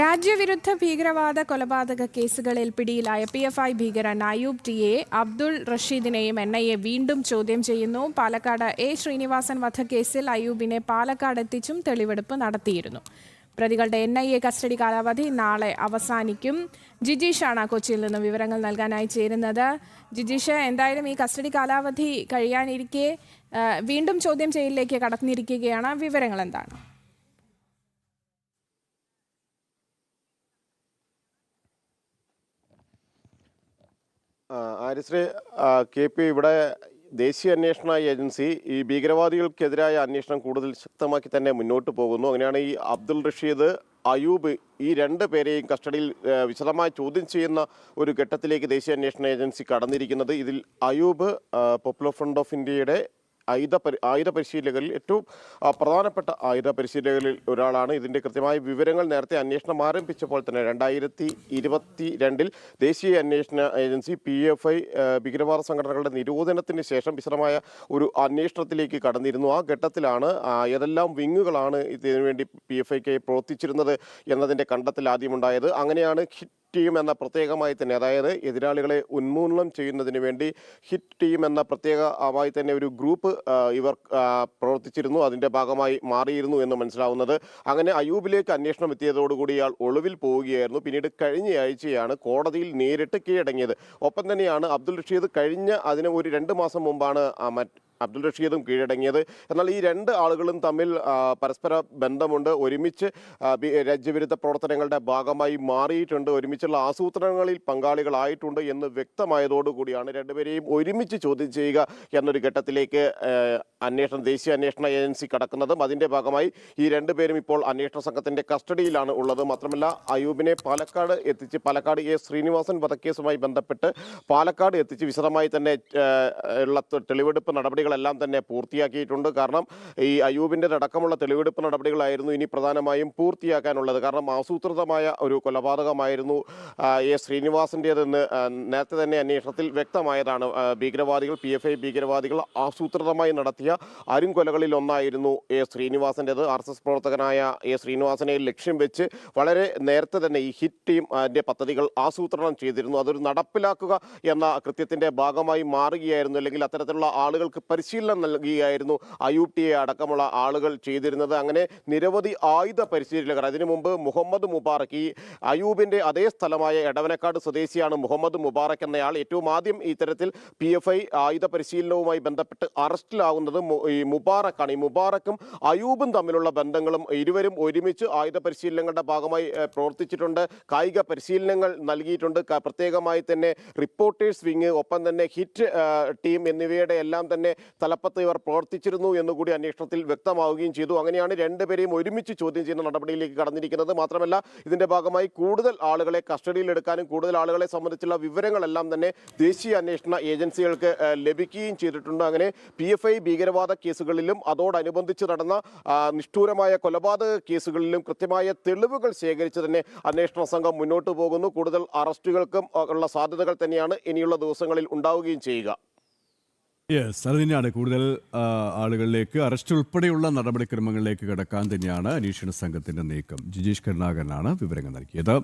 രാജ്യവിരുദ്ധ ഭീകരവാദ കൊലപാതക കേസുകളിൽ പിടിയിലായ PFI ഭീകരൻ അയൂബ് ടിയെ അബ്ദുൾ റഷീദിനെയും NIA വീണ്ടും ചോദ്യം ചെയ്യുന്നു. പാലക്കാട് ശ്രീനിവാസൻ വധക്കേസിൽ അയൂബിനെ പാലക്കാട് എത്തിച്ചും തെളിവെടുപ്പ് നടത്തിയിരുന്നു. പ്രതികളുടെ NIA കസ്റ്റഡി കാലാവധി നാളെ അവസാനിക്കും. ജിജീഷാണ് കൊച്ചിയിൽ നിന്ന് വിവരങ്ങൾ നൽകാനായി ചേരുന്നത്. ജിജീഷ്, എന്തായാലും ഈ കസ്റ്റഡി കാലാവധി കഴിയാനിരിക്കെ വീണ്ടും ചോദ്യം ചെയ്യലിലേക്ക് കടന്നിരിക്കുകയാണ്. വിവരങ്ങൾ എന്താണ്? ആര്യശ്രീ, KP ഇവിടെ ദേശീയ അന്വേഷണ ഏജൻസി ഈ ഭീകരവാദികൾക്കെതിരായ അന്വേഷണം കൂടുതൽ ശക്തമാക്കി തന്നെ മുന്നോട്ട് പോകുന്നു. അങ്ങനെയാണ് ഈ അബ്ദുൾ റഷീദ്, അയൂബ് ഈ രണ്ട് പേരെയും കസ്റ്റഡിയിൽ വിശദമായി ചോദ്യം ചെയ്യുന്ന ഒരു ഘട്ടത്തിലേക്ക് ദേശീയ അന്വേഷണ ഏജൻസി കടന്നിരിക്കുന്നത്. ഇതിൽ അയൂബ് പോപ്പുലർ ഫ്രണ്ട് ഓഫ് ഇന്ത്യയുടെ ആയുധ പരിശീലകരിൽ ഏറ്റവും പ്രധാനപ്പെട്ട ആയുധ പരിശീലകരിൽ ഒരാളാണ്. ഇതിൻ്റെ കൃത്യമായ വിവരങ്ങൾ നേരത്തെ അന്വേഷണം ആരംഭിച്ചപ്പോൾ തന്നെ 2022 ദേശീയ അന്വേഷണ ഏജൻസി PFI ഭീകരവാദ സംഘടനകളുടെ നിരോധനത്തിന് ശേഷം വിശദമായ ഒരു അന്വേഷണത്തിലേക്ക് കടന്നിരുന്നു. ആ ഘട്ടത്തിലാണ് ഏതെല്ലാം വിങ്ങുകളാണ് ഇതിനുവേണ്ടി PFIക്ക് പ്രവർത്തിച്ചിരുന്നത് എന്നതിൻ്റെ കണ്ടെത്തൽ ആദ്യമുണ്ടായത്. അങ്ങനെയാണ് ഹിറ്റ് ടീം എന്ന പ്രത്യേകമായി തന്നെ, അതായത് എതിരാളികളെ ഉന്മൂലനം ചെയ്യുന്നതിന് വേണ്ടി ഹിറ്റ് ടീം എന്ന പ്രത്യേകമായി തന്നെ ഒരു ഗ്രൂപ്പ് ഇവർ പ്രവർത്തിച്ചിരുന്നു. അതിൻ്റെ ഭാഗമായി മാറിയിരുന്നു എന്ന് മനസ്സിലാവുന്നത്. അങ്ങനെ അയൂബിലേക്ക് അന്വേഷണം എത്തിയതോടുകൂടി ഇയാൾ ഒളിവിൽ പോവുകയായിരുന്നു. പിന്നീട് കഴിഞ്ഞ ആഴ്ചയാണ് കോടതിയിൽ നേരിട്ട് കീഴടങ്ങിയത്. ഒപ്പം തന്നെയാണ് അബ്ദുൾ റഷീദ് അതിന് ഒരു 2 മാസം മുമ്പാണ് അബ്ദുൾ റഷീദും കീഴടങ്ങിയത്. എന്നാൽ ഈ രണ്ട് ആളുകളും തമ്മിൽ പരസ്പര ബന്ധമുണ്ട്, ഒരുമിച്ച് രാജ്യവിരുദ്ധ പ്രവർത്തനങ്ങളുടെ ഭാഗമായി മാറിയിട്ടുണ്ട്, ഒരുമിച്ചുള്ള ആസൂത്രണങ്ങളിൽ പങ്കാളികളായിട്ടുണ്ട് എന്ന് വ്യക്തമായതോടുകൂടിയാണ് രണ്ടുപേരെയും ഒരുമിച്ച് ചോദ്യം ചെയ്യുക എന്നൊരു ഘട്ടത്തിലേക്ക് ദേശീയ അന്വേഷണ ഏജൻസി കടക്കുന്നതും. അതിൻ്റെ ഭാഗമായി ഈ രണ്ടുപേരും ഇപ്പോൾ അന്വേഷണ സംഘത്തിൻ്റെ കസ്റ്റഡിയിലാണ് ഉള്ളത്. മാത്രമല്ല അയൂബിനെ പാലക്കാട് ശ്രീനിവാസൻ വധക്കേസുമായി ബന്ധപ്പെട്ട് പാലക്കാട് എത്തിച്ച് വിശദമായി തന്നെ ഉള്ള തെളിവെടുപ്പ് നടപടികളെല്ലാം തന്നെ പൂർത്തിയാക്കിയിട്ടുണ്ട്. കാരണം ഈ അയൂബിൻ്റെ അടക്കമുള്ള തെളിവെടുപ്പ് നടപടികളായിരുന്നു ഇനി പ്രധാനമായും പൂർത്തിയാക്കാനുള്ളത്. കാരണം ആസൂത്രിതമായ ഒരു കൊലപാതകമായിരുന്നു ശ്രീനിവാസൻ്റേതെന്ന് നേരത്തെ തന്നെ അന്വേഷണത്തിൽ വ്യക്തമായതാണ്. PFI ഭീകരവാദികൾ ആസൂത്രിതമായി നടത്തിയ അരുംകൊലകളിൽ ഒന്നായിരുന്നു ശ്രീനിവാസൻ്റേത്. RSS പ്രവർത്തകനായ ശ്രീനിവാസനെ ലക്ഷ്യം വെച്ച് വളരെ നേരത്തെ തന്നെ ഈ ഹിറ്റ് ടീം അതിൻ്റെ പദ്ധതികൾ ആസൂത്രണം ചെയ്തിരുന്നു. അതൊരു നടപ്പിലാക്കുക എന്ന കൃത്യത്തിൻ്റെ ഭാഗമായി മാറുകയായിരുന്നു. അല്ലെങ്കിൽ അത്തരത്തിലുള്ള ആളുകൾക്ക് പരിശീലനം നൽകുകയായിരുന്നു അയൂബ് ടിയെ അടക്കമുള്ള ആളുകൾ ചെയ്തിരുന്നത്. അങ്ങനെ നിരവധി ആയുധ പരിശീലകർ, അതിനു മുമ്പ് മുഹമ്മദ് മുബാറക്, ഈ അയൂബിൻ്റെ അതേ സ്ഥലമായ എടവനക്കാട് സ്വദേശിയാണ് മുഹമ്മദ് മുബാറക് എന്നയാൾ. ഏറ്റവും ആദ്യം ഇത്തരത്തിൽ PFI ആയുധ പരിശീലനവുമായി ബന്ധപ്പെട്ട് അറസ്റ്റിലാകുന്നത് ഈ മുബാറക്കാണ്. ഈ മുബാറക്കും അയൂബും തമ്മിലുള്ള ബന്ധങ്ങളും, ഇരുവരും ഒരുമിച്ച് ആയുധ പരിശീലനങ്ങളുടെ ഭാഗമായി പ്രവർത്തിച്ചിട്ടുണ്ട്, കായിക പരിശീലനങ്ങൾ നൽകിയിട്ടുണ്ട്. പ്രത്യേകമായി തന്നെ റിപ്പോർട്ടേഴ്സ് വിങ്, ഒപ്പം തന്നെ ഹിറ്റ് ടീം എന്നിവയുടെ എല്ലാം തന്നെ തലപ്പത്ത് ഇവർ പ്രവർത്തിച്ചിരുന്നു എന്നുകൂടി അന്വേഷണത്തിൽ വ്യക്തമാവുകയും ചെയ്തു. അങ്ങനെയാണ് രണ്ടുപേരെയും ഒരുമിച്ച് ചോദ്യം ചെയ്യുന്ന നടപടിയിലേക്ക് കടന്നിരിക്കുന്നത്. മാത്രമല്ല ഇതിൻ്റെ ഭാഗമായി കൂടുതൽ ആളുകളെ കസ്റ്റഡിയിലെടുക്കാനും കൂടുതൽ ആളുകളെ സംബന്ധിച്ചുള്ള വിവരങ്ങളെല്ലാം തന്നെ ദേശീയ അന്വേഷണ ഏജൻസികൾക്ക് ലഭിക്കുകയും ചെയ്തിട്ടുണ്ട്. അങ്ങനെ PFI ഭീകരവാദ കേസുകളിലും അതോടനുബന്ധിച്ച് നടന്ന നിഷ്ഠൂരമായ കൊലപാതക കേസുകളിലും കൃത്യമായ തെളിവുകൾ ശേഖരിച്ച് തന്നെ അന്വേഷണ സംഘം മുന്നോട്ട് പോകുന്നു. കൂടുതൽ അറസ്റ്റുകൾക്കും ഉള്ള സാധ്യതകൾ തന്നെയാണ് ഇനിയുള്ള ദിവസങ്ങളിൽ ഉണ്ടാവുകയും ചെയ്യുക. അത് തന്നെയാണ്, കൂടുതൽ ആളുകളിലേക്ക് അറസ്റ്റ് ഉൾപ്പെടെയുള്ള നടപടിക്രമങ്ങളിലേക്ക് കടക്കാൻ തന്നെയാണ് അന്വേഷണ സംഘത്തിന്റെ നീക്കം. ജിജീഷ് കരുണാകരനാണ് വിവരങ്ങൾ നൽകിയത്.